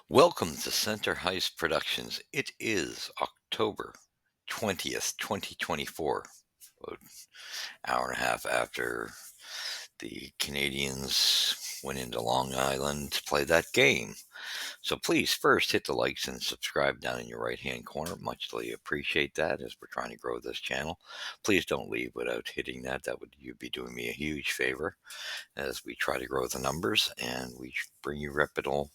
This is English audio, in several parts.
Welcome to Center Heist Productions. It is October 20th, 2024. About hour and a half after the Canadians went into Long Island to play that game. So please first hit the likes and subscribe down in your right hand corner. Muchly appreciate that as we're trying to grow this channel. Please don't leave without hitting that. You'd be doing me a huge favor as we try to grow the numbers and we bring you reputable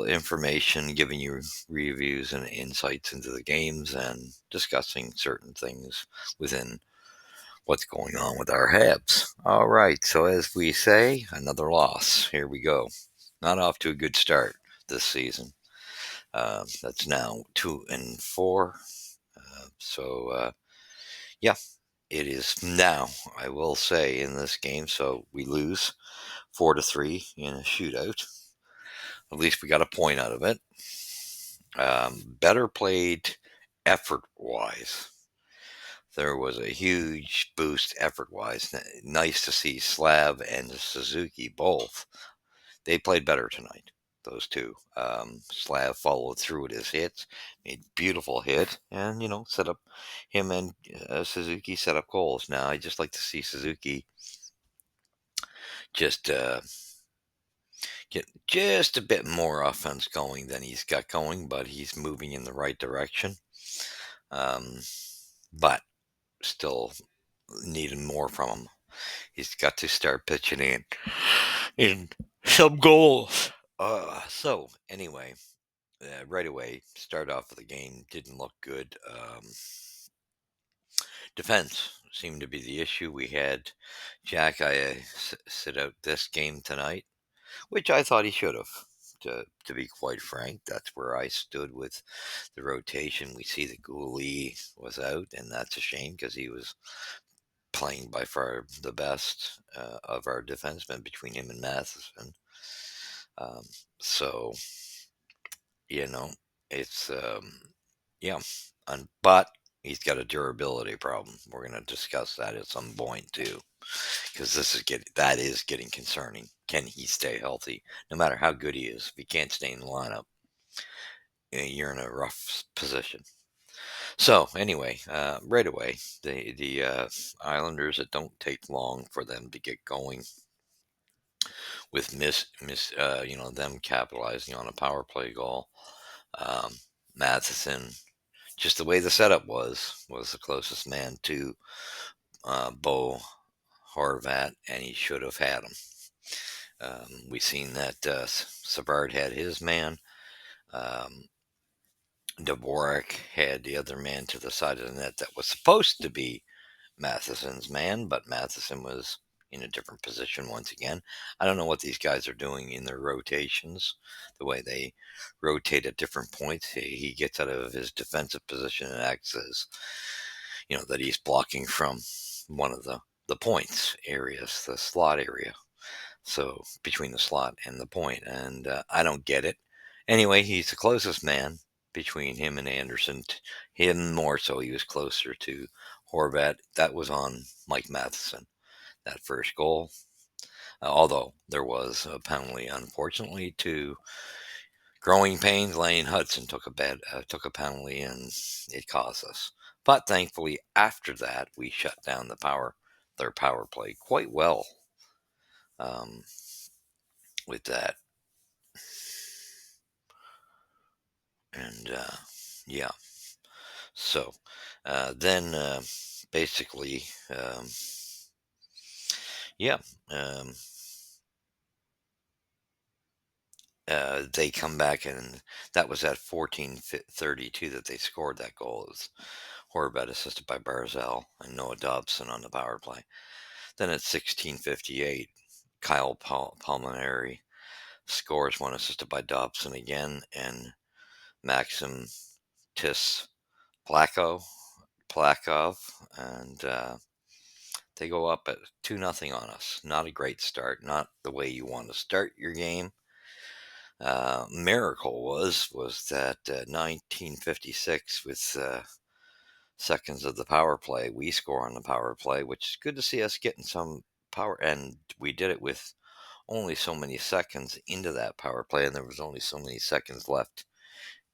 information, giving you reviews and insights into the games and discussing certain things within what's going on with our Habs. All right, so as we say, another loss. Here we go. Not off to a good start this season. That's now 2-4. Yeah, it is now. I will say in this game, so we lose 4-3 in a shootout. At least we got a point out of it. Better played effort wise. There was a huge boost effort wise. Nice to see Slav and Suzuki both. They played better tonight. Those two. Slav followed through with his hits, made beautiful hit, and set up him and Suzuki set up goals. Now I just like to see Suzuki just get just a bit more offense going than he's got going, but he's moving in the right direction. Um, but still needing more from him. He's got to start pitching in some goals. So anyway, right away, start off of the game didn't look good. Defense seemed to be the issue. We had Jack sit out this game tonight, which I thought he should have. To be quite frank, that's where I stood with the rotation. We see that Gouli was out, and that's a shame because he was playing by far the best of our defensemen between him and Matheson. Um, so you know, it's yeah, but he's got a durability problem. We're going to discuss that at some point too, because that is getting concerning. Can he stay healthy? No matter how good he is, if he can't stay in the lineup, you're in a rough position. So anyway, right away, the Islanders, it don't take long for them to get going with them capitalizing on a power play goal. Um, Matheson, just the way the setup was the closest man to Bo Horvat, and he should have had him. We seen that Savard had his man. Um, Dvorak had the other man to the side of the net that was supposed to be Matheson's man, but Matheson was in a different position once again. I don't know what these guys are doing in their rotations, the way they rotate at different points. He gets out of his defensive position and acts as, that he's blocking from one of the points areas, the slot area. So between the slot and the point, and I don't get it. Anyway, he's the closest man between him and Anderson. Him more so, he was closer to Horvat. That was on Mike Matheson, that first goal. Although there was a penalty, unfortunately, to Growing Pains. Lane Hudson took a penalty, and it cost us. But thankfully, after that, we shut down their power play quite well. Um, with that, and yeah, so then basically, yeah. Um, they come back, and that was at 14:32 that they scored that goal. It was Horvat assisted by Barzell and Noah Dobson on the power play. Then at 16:58, Kyle Palmieri scores one, assisted by Dobson again, and Maxim Tis Plakov, and they go up at 2-0 on us. Not a great start. Not the way you want to start your game. Miracle was that 1956 with seconds of the power play, we score on the power play, which is good to see us getting some power, and we did it with only so many seconds into that power play, and there was only so many seconds left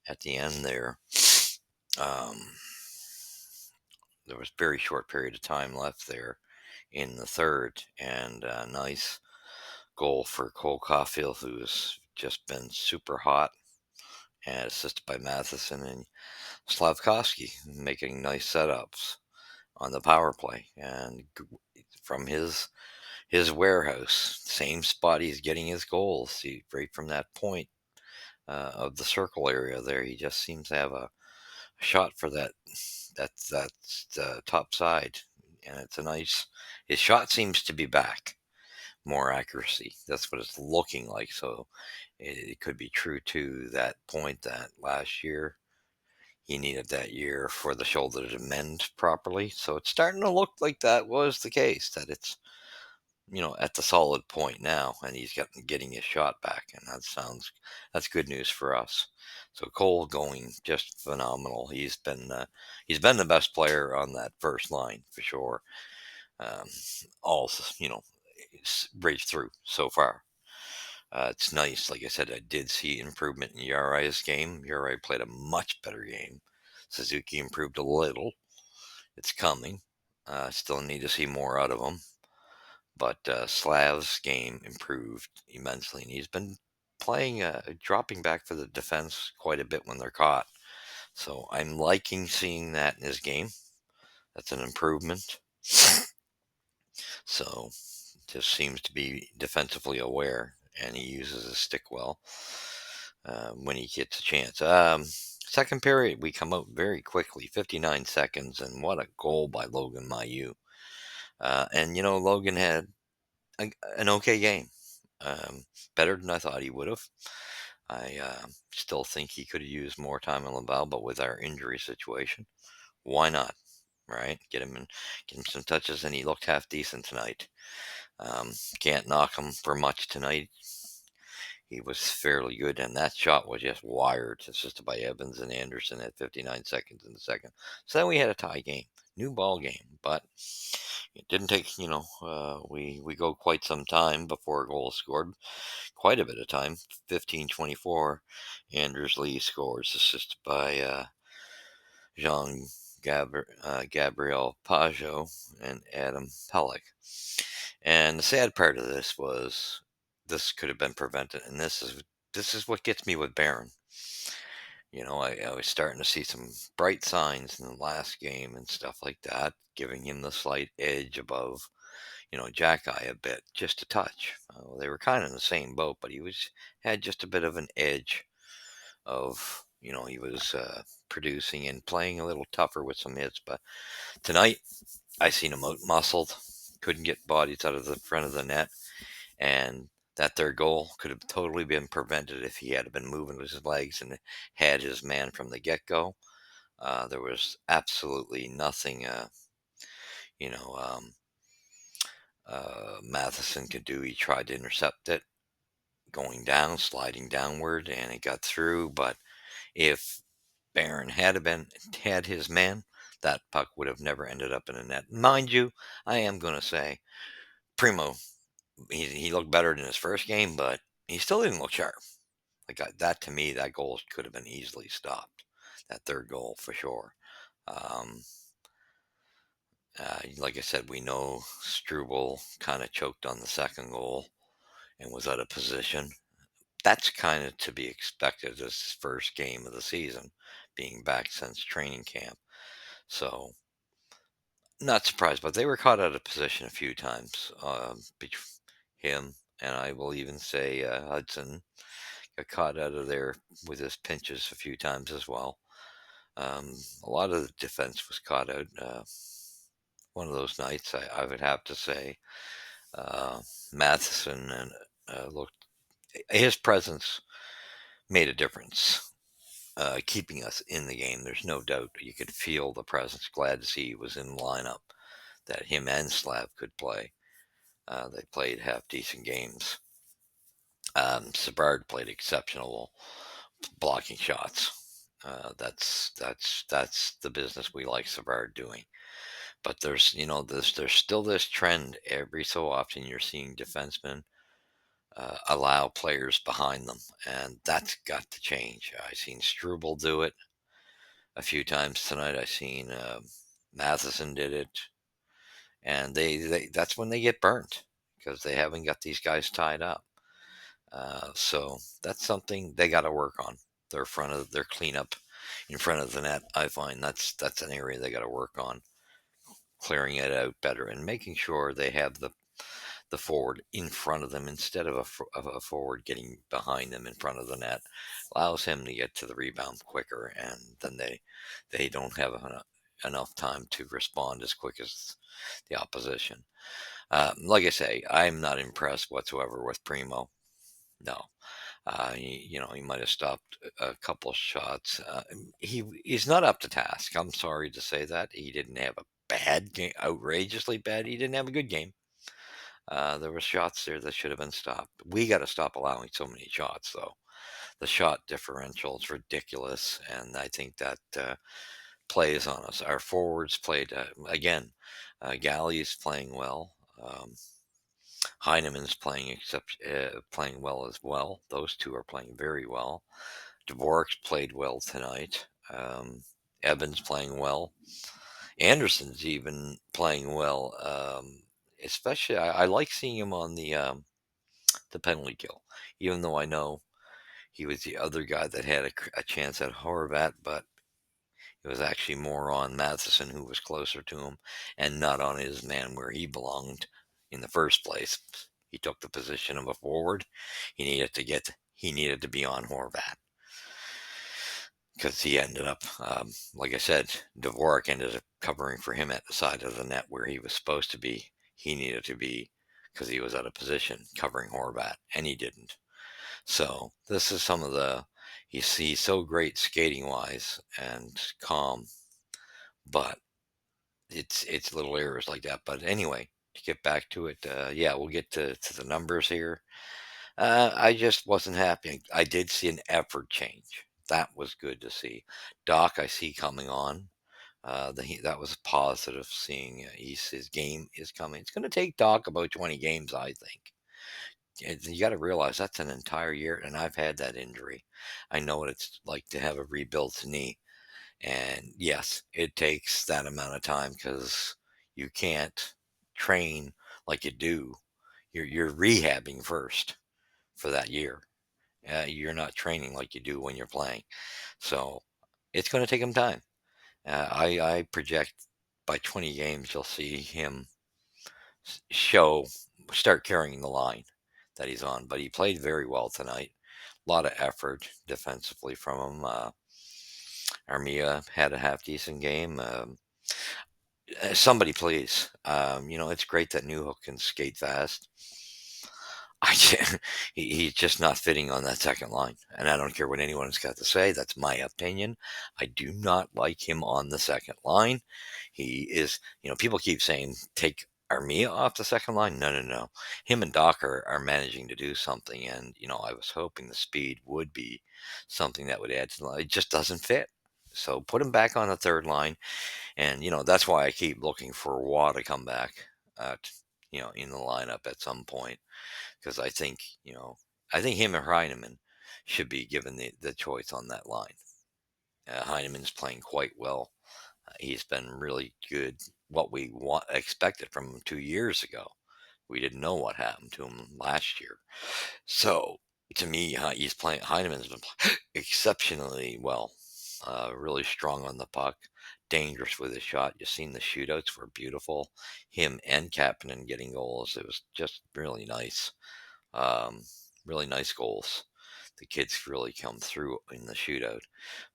at the end there. Um, there was very short period of time left there in the third, and a nice goal for Cole Caulfield, who's just been super hot, and assisted by Matheson and Slavkovsky, making nice setups on the power play. And from his warehouse, same spot he's getting his goals, right from that point of the circle area there, he just seems to have a shot for that top side, and it's a nice. His shot seems to be back, more accuracy. That's what it's looking like. So it could be true to that point that last year he needed that year for the shoulder to mend properly. So it's starting to look like that was the case. That it's at the solid point now, and he's getting his shot back, and that's good news for us. So Cole going just phenomenal. He's been the best player on that first line for sure. Um, all right through so far. It's nice. Like I said, I did see improvement in Yari's game. Yari played a much better game. Suzuki improved a little. It's coming. Still need to see more out of him. But Slav's game improved immensely, and he's been playing, dropping back for the defense quite a bit when they're caught. So I'm liking seeing that in his game. That's an improvement. So just seems to be defensively aware, and he uses his stick well when he gets a chance. Second period, we come out very quickly, 59 seconds, and what a goal by Logan Mailloux. And Logan had an okay game. Better than I thought he would have. I still think he could have used more time in Laval, but with our injury situation, why not? Right? Get him some touches, and he looked half decent tonight. Can't knock him for much tonight. He was fairly good, and that shot was just wired, assisted by Evans and Anderson at 59 seconds in the second. So then we had a tie game, new ball game, but it didn't take. We go quite some time before a goal is scored. Quite a bit of time, 15:24. Anders Lee scores, assisted by Jean Gabriel Pajot and Adam Pellick. And the sad part of this was this could have been prevented, and this is what gets me with Barron. I was starting to see some bright signs in the last game and stuff like that, giving him the slight edge above, Jack Eye a bit, just a touch. They were kind of in the same boat, but he had just a bit of an edge of, he was producing and playing a little tougher with some hits. But tonight, I seen him out muscled, couldn't get bodies out of the front of the net, and that third goal could have totally been prevented if he had been moving with his legs and had his man from the get-go. There was absolutely nothing, you know, um, Matheson could do. He tried to intercept it, going down, sliding downward, and it got through. But if Barron had his man, that puck would have never ended up in a net. Mind you, I am going to say, Primo, he looked better than his first game, but he still didn't look sharp. Like that to me, that goal could have been easily stopped. That third goal for sure. Um, like I said, we know Struble kind of choked on the second goal and was out of position. That's kind of to be expected as his first game of the season, being back since training camp. So not surprised, but they were caught out of position a few times. Him and I will even say Hudson got caught out of there with his pinches a few times as well. A lot of the defense was caught out. One of those nights, I would have to say, uh, Matheson and looked. His presence made a difference, keeping us in the game. There's no doubt. You could feel the presence. Glad to see he was in the lineup. That him and Slav could play. They played half decent games. Sabard played exceptional blocking shots. That's the business we like Savard doing. But there's still this trend every so often you're seeing defensemen allow players behind them, and that's got to change. I've seen Struble do it a few times tonight. I've seen Matheson did it, and that's when they get burnt because they haven't got these guys tied up. So that's something they got to work on. Their cleanup in front of the net. I find that's an area they got to work on, clearing it out better and making sure they have the forward in front of them instead of of a forward getting behind them in front of the net. Allows him to get to the rebound quicker, and then they don't have enough time to respond as quick as the opposition. Like I say, I'm not impressed whatsoever with Primo. No, he might have stopped a couple shots. He's not up to task. I'm sorry to say that. He didn't have a bad game, outrageously bad. He didn't have a good game. There were shots there that should have been stopped. We got to stop allowing so many shots, though. The shot differential is ridiculous, and I think that plays on us. Our forwards played again. Galley's playing well. Heineman's playing well as well. Those two are playing very well. Dvorak's played well tonight. Evans playing well. Anderson's even playing well. Especially, I like seeing him on the penalty kill, even though I know he was the other guy that had a chance at Horvat, but it was actually more on Matheson, who was closer to him, and not on his man where he belonged in the first place. He took the position of a forward. He needed to be on Horvat because he ended up, like I said, Dvorak ended up covering for him at the side of the net where he was supposed to be. He needed to be because he was out of position covering Horvat, and he didn't. So this is some of he's so great skating wise and calm, but it's little errors like that. But anyway, to get back to it, yeah, we'll get to the numbers here. I just wasn't happy. I did see an effort change. That was good to see. Doc, I see coming on. That was positive seeing his game is coming. It's going to take Doc about 20 games, I think. You got to realize that's an entire year, and I've had that injury. I know what it's like to have a rebuilt knee. And yes, it takes that amount of time because you can't train like you do. You're rehabbing first for that year. You're not training like you do when you're playing. So it's going to take him time. I project by 20 games you'll see him show start carrying the line that he's on. But he played very well tonight. A lot of effort defensively from him. Armia had a half decent game. Somebody please. It's great that Newhook can skate fast. I can't, he's just not fitting on that second line. And I don't care what anyone's got to say. That's my opinion. I do not like him on the second line. He is, people keep saying take Armia off the second line. No, no, no. Him and Doc are managing to do something. And, I was hoping the speed would be something that would add to the line. It just doesn't fit. So put him back on the third line. And, that's why I keep looking for Waugh to come back, in the lineup at some point. Because I think him or Heineman should be given the choice on that line. Heineman's playing quite well. He's been really good. What we expected from him 2 years ago. We didn't know what happened to him last year. So to me, he's playing. Heineman's been playing exceptionally well. Really strong on the puck, dangerous with his shot. You've seen the shootouts were beautiful. Him and Kapanen getting goals. It was just really nice. Um, really nice goals. The kids really come through in the shootout.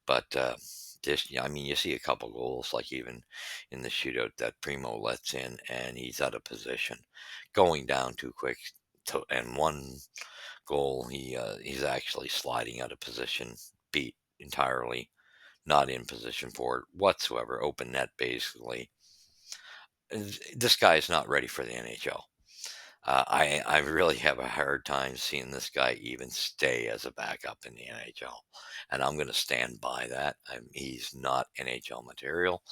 But you see a couple goals, like even in the shootout that Primo lets in, and he's out of position, going down too quick. And one goal, he's actually sliding out of position, beat entirely, not in position for it whatsoever, open net basically. This guy is not ready for the NHL. I really have a hard time seeing this guy even stay as a backup in the NHL, and I'm going to stand by that. He's not NHL material.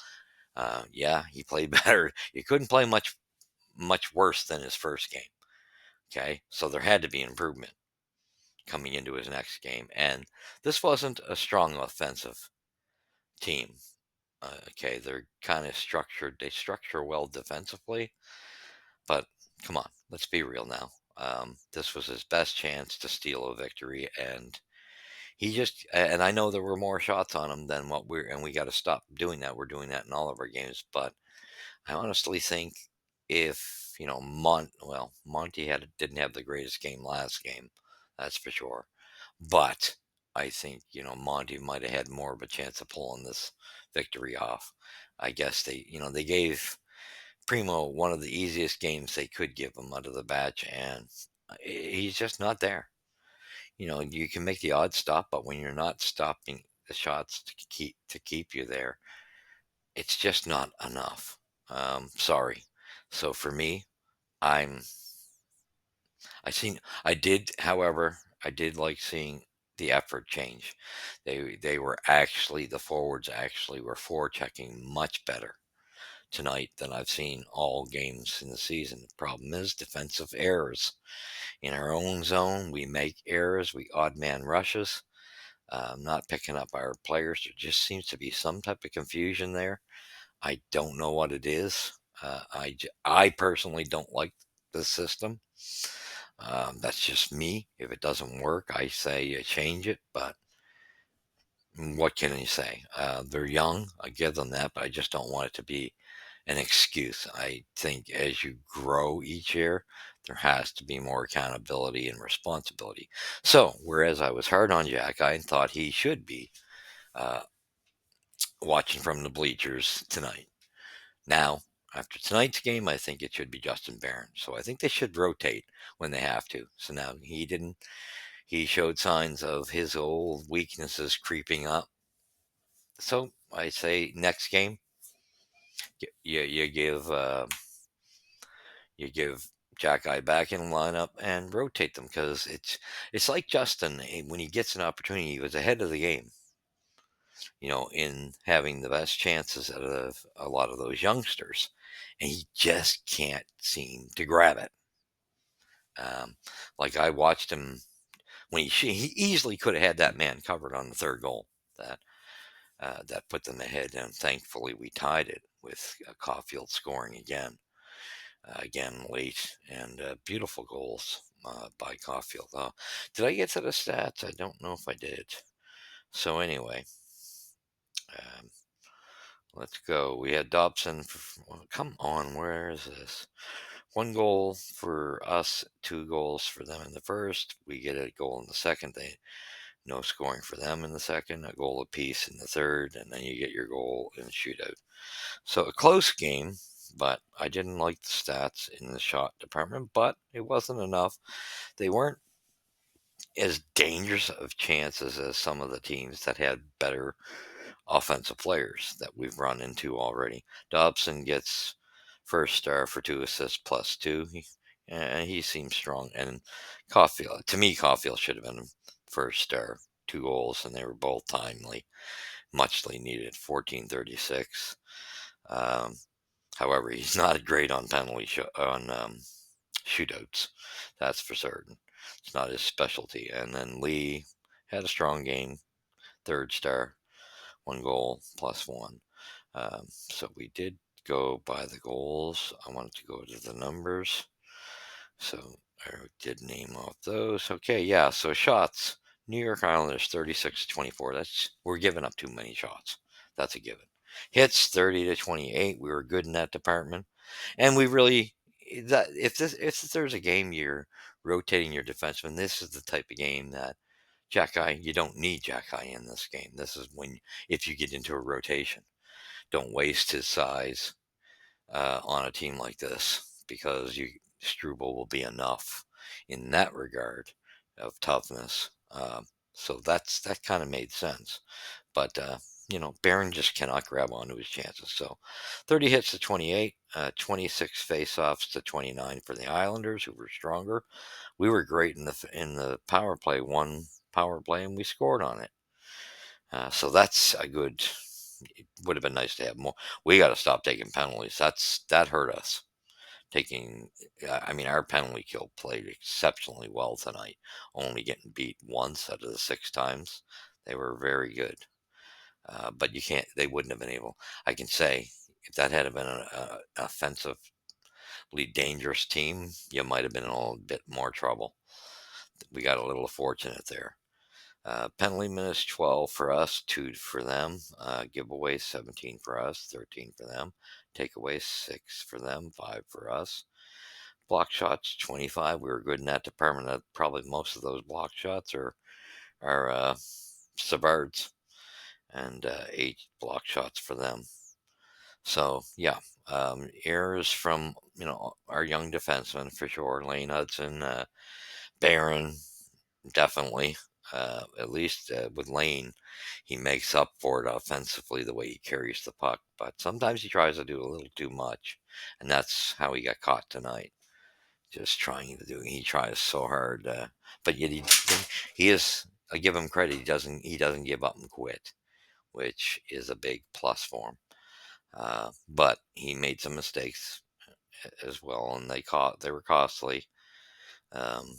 Yeah, he played better. He couldn't play much worse than his first game Okay, so there had to be improvement coming into his next game, and this wasn't a strong offensive team. Okay, they're kind of structured. They structure well defensively, but come on, let's be real now. This was his best chance to steal a victory, and and I know there were more shots on him than and we got to stop doing that. We're doing that in all of our games, but I honestly think if, Monty didn't have the greatest game last game, that's for sure. But I think, Monty might have had more of a chance of pulling this victory off. I guess they gave Primo one of the easiest games they could give him out of the batch, and he's just not there. You can make the odd stop, but when you're not stopping the shots to keep you there, it's just not enough. Sorry. So for me, I'm however, I did like seeing the effort change. They were actually the forwards actually were forechecking much better tonight than I've seen all games in the season. The problem is defensive errors. In our own zone, we make errors, we odd man rushes, not picking up our players. There just seems to be some type of confusion there. I don't know what it is. I personally don't like the system. That's just me. If it doesn't work, I say you change it. But what can you say? They're young. I give them that, but I just don't want it to be an excuse. I think as you grow each year, there has to be more accountability and responsibility. So, whereas I was hard on Jack, I thought he should be uh, watching from the bleachers tonight. Now, after tonight's game, I think it should be Justin Barron. So I think they should rotate when they have to. So now he didn't. He showed signs of his old weaknesses creeping up. So I say next game, you give Jack Eye back in lineup and rotate them because it's like Justin when he gets an opportunity, he was ahead of the game. In having the best chances out of a lot of those youngsters, and he just can't seem to grab it. Um, like I watched him when he easily could have had that man covered on the third goal that that put them ahead, and thankfully we tied it with Caulfield scoring again late, and beautiful goals by Caulfield. Did I get to the stats? I don't know if I did. So anyway, um, let's go. We had Dobson. Come on, where is this? One goal for us, two goals for them in the first. We get a goal in the second. No scoring for them in the second, a goal apiece in the third, and then you get your goal in the shootout. So a close game, but I didn't like the stats in the shot department, but it wasn't enough. They weren't as dangerous of chances as some of the teams that had better offensive players that we've run into already. Dobson gets first star for 2 assists plus two. And he seems strong. And Caulfield, to me, Caulfield should have been first star. 2 goals, and they were both timely, muchly needed. 14:36. Um, However, he's not great on shootouts. That's for certain. It's not his specialty. And then Lee had a strong game, third star, 1 goal plus one. So we did go by the goals. I wanted to go to the numbers. So I did name off those. Okay, yeah. So shots. New York Islanders 36-24. We're giving up too many shots. That's a given. Hits 30-28. We were good in that department. And we really that if there's a game you're rotating your defenseman, this is the type of game that you don't need Jack Eye in this game. This is when if you get into a rotation. Don't waste his size on a team like this because Struble will be enough in that regard of toughness. So that kind of made sense. But Barron just cannot grab onto his chances. So 30 hits to 28, 26 faceoffs to 29 for the Islanders, who were stronger. We were great in the power play, one power play, and we scored on it. So that's a good. It would have been nice to have more. We got to stop taking penalties. That hurt us taking. I mean, our penalty kill played exceptionally well tonight, only getting beat once out of the 6 times. They were very good, but you can't. They wouldn't have been able. I can say if that had been an offensively dangerous team, you might have been in a little bit more trouble. We got a little fortunate there. Penalty minutes 12 for us, 2 for them. Giveaways 17 for us, 13 for them. Takeaways 6 for them, 5 for us. Block shots 25. We were good in that department. Probably most of those block shots are Savard's, and 8 block shots for them. So yeah, errors from our young defensemen for sure. Lane Hudson, Barron, definitely. At least with Lane, he makes up for it offensively the way he carries the puck. But sometimes he tries to do a little too much, and that's how he got caught tonight. Just trying to do. He tries so hard, but yet he is. I give him credit. He doesn't give up and quit, which is a big plus for him. But he made some mistakes as well, and they were costly. Um,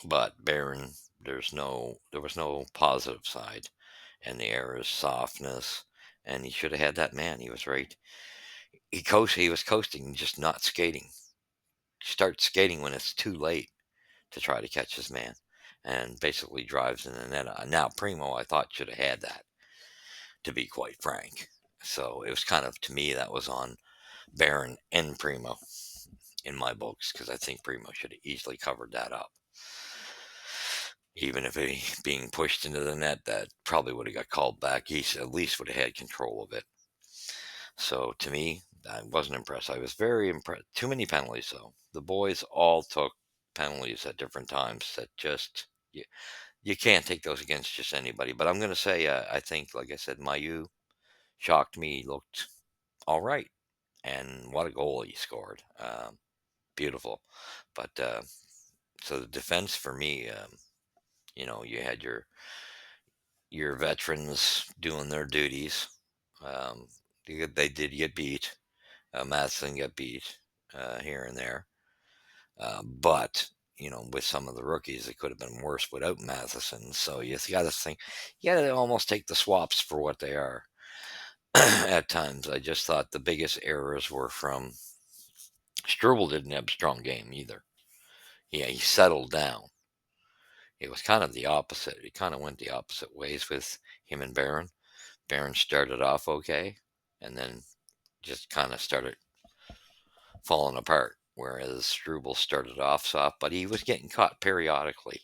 but Barron, there was no positive side, and the errors, softness, and he should have had that man. He was right. He was coasting, just not skating. Start skating when it's too late to try to catch his man, and basically drives in the net. Now Primo, I thought should have had that, to be quite frank. So it was kind of, to me, that was on Barron and Primo in my books, because I think Primo should have easily covered that up. Even if he being pushed into the net, that probably would have got called back. He at least would have had control of it. So to me, I wasn't impressed. I was very impressed. Too many penalties, though. The boys all took penalties at different times that just you can't take those against just anybody. But I'm going to say, I think, like I said, Mayu shocked me. Looked all right, and what a goal he scored! Beautiful. But so the defense for me, you had your veterans doing their duties. Um, they did get beat. Madison got beat here and there. But with some of the rookies, it could have been worse without Matheson. So you got to think, you got to almost take the swaps for what they are. At times, I just thought the biggest errors were from Struble. Didn't have a strong game either. Yeah, he settled down. It was kind of the opposite. It kind of went the opposite ways with him and Barron. Barron started off okay, and then just kind of started falling apart. Whereas Struble started off soft, but he was getting caught periodically.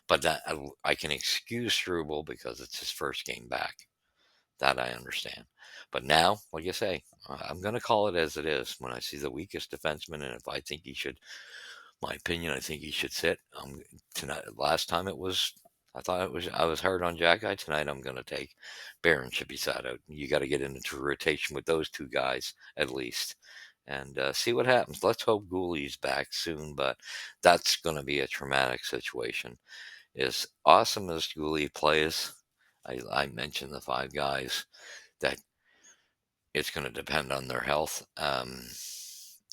But that I can excuse Struble because it's his first game back. That I understand. But now, like you say, I'm going to call it as it is. When I see the weakest defenseman, and if I think he should, my opinion, I think he should sit. Tonight, last time I was hard on Jack Guy. Tonight, I'm going to take Barron should be sat out. You got to get into rotation with those two guys at least, and see what happens. Let's hope Gooley's back soon, but that's going to be a traumatic situation. As awesome as Gooley plays, I mentioned the 5 guys that it's going to depend on their health.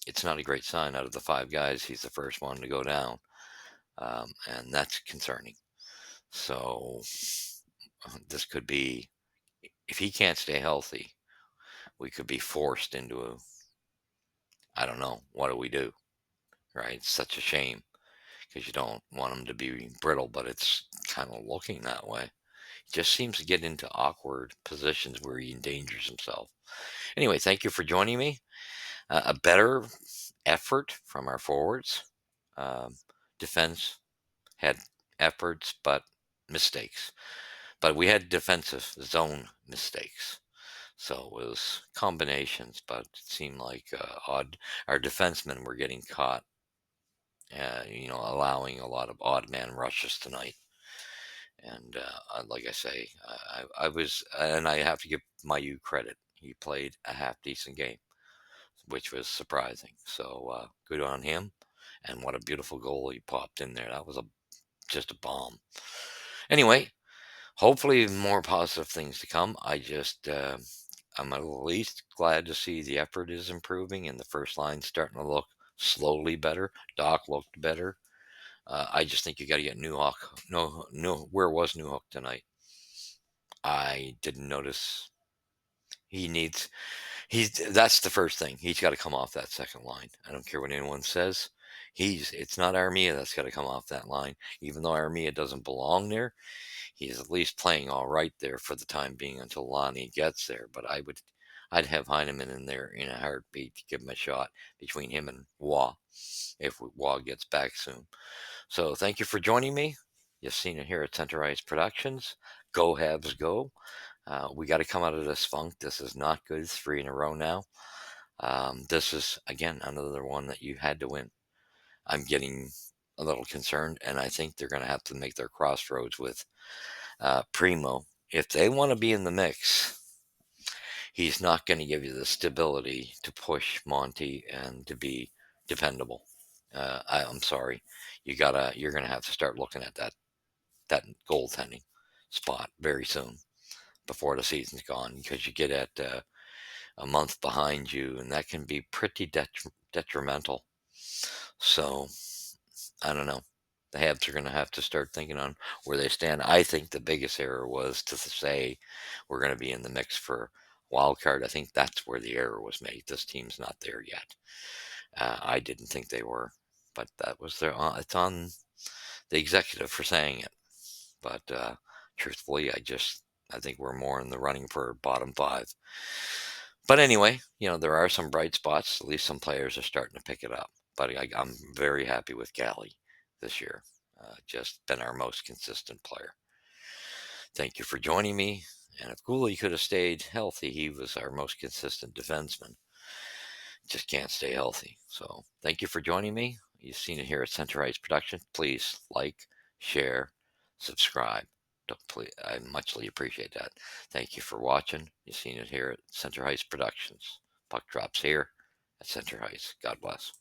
It's not a great sign. Out of the 5 guys, he's the first one to go down, and that's concerning. So this could be, if he can't stay healthy, we could be forced into I don't know, what do we do? Right? It's such a shame because you don't want him to be brittle, but it's kind of looking that way. He just seems to get into awkward positions where he endangers himself. Anyway, thank you for joining me. A better effort from our forwards. Um, Defense had efforts, but mistakes. But we had defensive zone mistakes. So it was combinations, but it seemed like our defensemen were getting caught, allowing a lot of odd man rushes tonight. And like I say, I was, and I have to give Mayu credit. He played a half decent game, which was surprising. So good on him. And what a beautiful goal he popped in there. That was just a bomb. Anyway, hopefully more positive things to come. I'm at least glad to see the effort is improving and the first line starting to look slowly better. Doc looked better. I just think you got to get Newhook. No, where was Newhook tonight? I didn't notice. He needs. He's That's the first thing. He's got to come off that second line. I don't care what anyone says. It's not Armia that's got to come off that line. Even though Armia doesn't belong there, he's at least playing all right there for the time being until Lonnie gets there. But I'd have Heineman in there in a heartbeat to give him a shot between him and Waugh if Waugh gets back soon. So thank you for joining me. You've seen it here at Center Ice Productions. Go Habs go. We got to come out of this funk. This is not good. 3 in a row now. This is, again, another one that you had to win. I'm getting a little concerned, and I think they're going to have to make their crossroads with Primo. If they want to be in the mix, he's not going to give you the stability to push Monty and to be dependable. I'm sorry. You're gonna have to start looking at that goaltending spot very soon before the season's gone, because you get at a month behind you, and that can be pretty detrimental. So I don't know. The Habs are going to have to start thinking on where they stand. I think the biggest error was to say we're going to be in the mix for wild card. I think that's where the error was made. This team's not there yet. I didn't think they were, but that was their. It's on the executive for saying it. But truthfully, I think we're more in the running for bottom 5. But anyway, there are some bright spots. At least some players are starting to pick it up. But I'm very happy with Galley this year. Just been our most consistent player. Thank you for joining me. And if Cooley could have stayed healthy, he was our most consistent defenseman. Just can't stay healthy. So thank you for joining me. You've seen it here at Center Ice Production. Please like, share, subscribe. Please, I muchly appreciate that. Thank you for watching. You've seen it here at Center Ice Productions. Puck drops here at Center Ice. God bless.